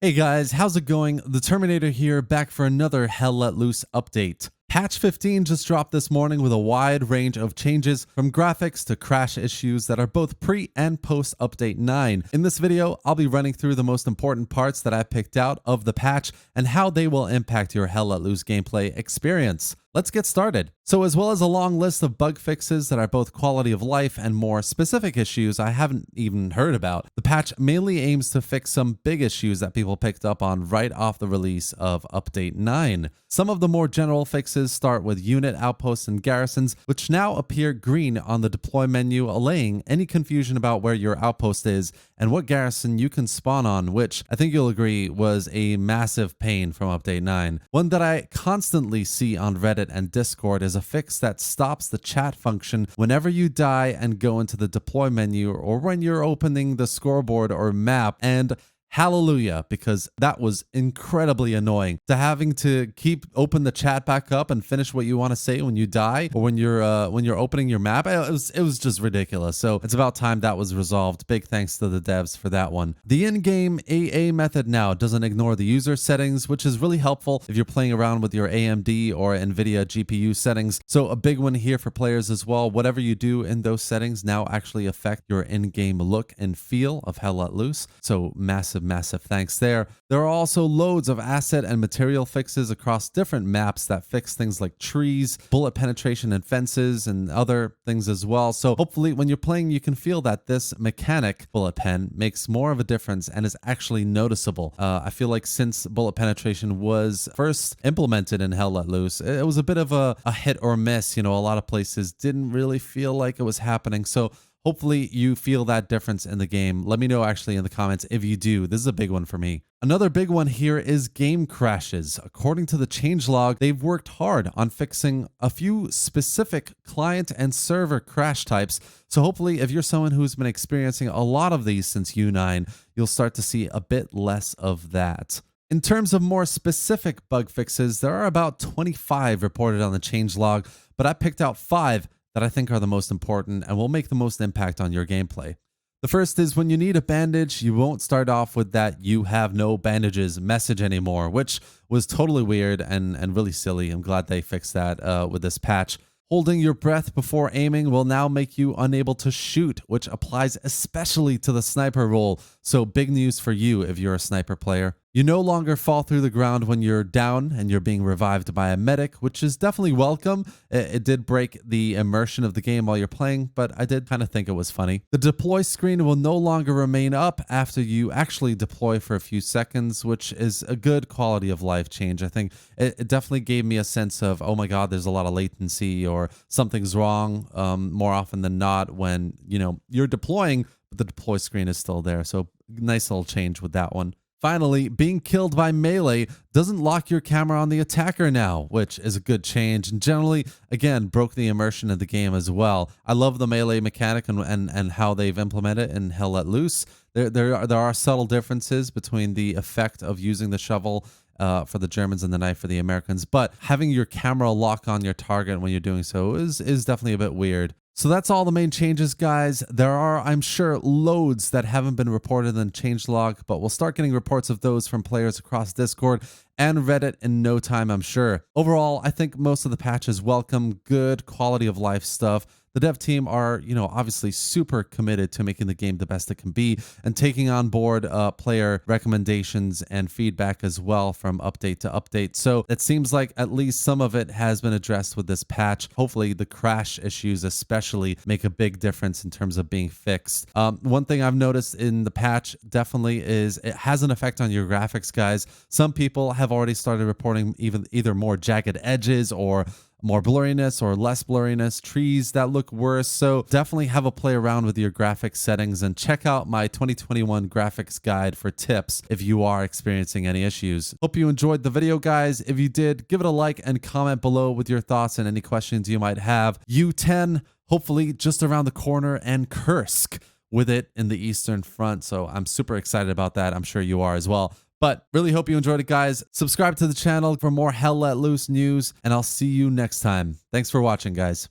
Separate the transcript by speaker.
Speaker 1: Hey guys, how's it going? The Terminator here, back for another Hell Let Loose update. Patch 15 just dropped this morning with a wide range of changes from graphics to crash issues that are both pre and post update 9. In this video, I'll be running through the most important parts that I picked out of the patch and how they will impact your Hell Let Loose gameplay experience. Let's get started. So as well as a long list of bug fixes that are both quality of life and more specific issues I haven't even heard about, the patch mainly aims to fix some big issues that people picked up on right off the release of Update 9. Some of the more general fixes start with unit outposts and garrisons, which now appear green on the deploy menu, allaying any confusion about where your outpost is and what garrison you can spawn on, which I think you'll agree was a massive pain from Update 9. One that I constantly see on Reddit and Discord is a fix that stops the chat function whenever you die and go into the deploy menu or when you're opening the scoreboard or map, and hallelujah, because that was incredibly annoying to having to keep open the chat back up and finish what you want to say when you die or when you're opening your map. It was just ridiculous. So it's about time that was resolved. Big thanks to the devs for that one. The in-game AA method now doesn't ignore the user settings, which is really helpful if you're playing around with your AMD or NVIDIA GPU settings. So a big one here for players as well. Whatever you do in those settings now actually affect your in-game look and feel of Hell Let Loose. So massive thanks there. There are also loads of asset and material fixes across different maps that fix things like trees, bullet penetration and fences, and other things as well. So hopefully when you're playing, you can feel that this mechanic, bullet pen, makes more of a difference and is actually noticeable. I feel like since bullet penetration was first implemented in Hell Let Loose, it was a bit of a hit or miss. You know, a lot of places didn't really feel like it was happening. So hopefully you feel that difference in the game. Let me know actually in the comments if you do. This is a big one for me. Another big one here is game crashes. According to the changelog, they've worked hard on fixing a few specific client and server crash types. So hopefully if you're someone who's been experiencing a lot of these since U9, you'll start to see a bit less of that. In terms of more specific bug fixes, there are about 25 reported on the changelog, but I picked out 5 that I think are the most important and will make the most impact on your gameplay. The first is when you need a bandage, you won't start off with that "you have no bandages" message anymore, which was totally weird and really silly. I'm glad they fixed that with this patch. Holding your breath before aiming will now make you unable to shoot, which applies especially to the sniper role. So big news for you if you're a sniper player. You no longer fall through the ground when you're down and you're being revived by a medic, which is definitely welcome. It did break the immersion of the game while you're playing, but I did kind of think it was funny. The deploy screen will no longer remain up after you actually deploy for a few seconds, which is a good quality of life change. I think it definitely gave me a sense of, oh my God, there's a lot of latency or something's wrong more often than not when, you know, you're deploying, but the deploy screen is still there. So nice little change with that one. Finally, being killed by melee doesn't lock your camera on the attacker now, which is a good change and generally, again, broke the immersion of the game as well. I love the melee mechanic and how they've implemented it in Hell Let Loose. There are subtle differences between the effect of using the shovel for the Germans and the knife for the Americans, but having your camera lock on your target when you're doing so is definitely a bit weird. So that's all the main changes, guys. There are, I'm sure, loads that haven't been reported in changelog, but we'll start getting reports of those from players across Discord and Reddit in no time, I'm sure. Overall, I think most of the patches welcome good quality of life stuff. The dev team are, you know, obviously super committed to making the game the best it can be and taking on board player recommendations and feedback as well from update to update. So it seems like at least some of it has been addressed with this patch. Hopefully the crash issues especially make a big difference in terms of being fixed. One thing I've noticed in the patch definitely is it has an effect on your graphics, guys. Some people have already started reporting either more jagged edges or more blurriness or less blurriness, trees that look worse. So definitely have a play around with your graphics settings and check out my 2021 graphics guide for tips if you are experiencing any issues. Hope you enjoyed the video, guys. If you did, give it a like and comment below with your thoughts and any questions you might have. U10, hopefully just around the corner, and Kursk with it in the Eastern Front. So I'm super excited about that. I'm sure you are as well. But really hope you enjoyed it, guys. Subscribe to the channel for more Hell Let Loose news, and I'll see you next time. Thanks for watching, guys.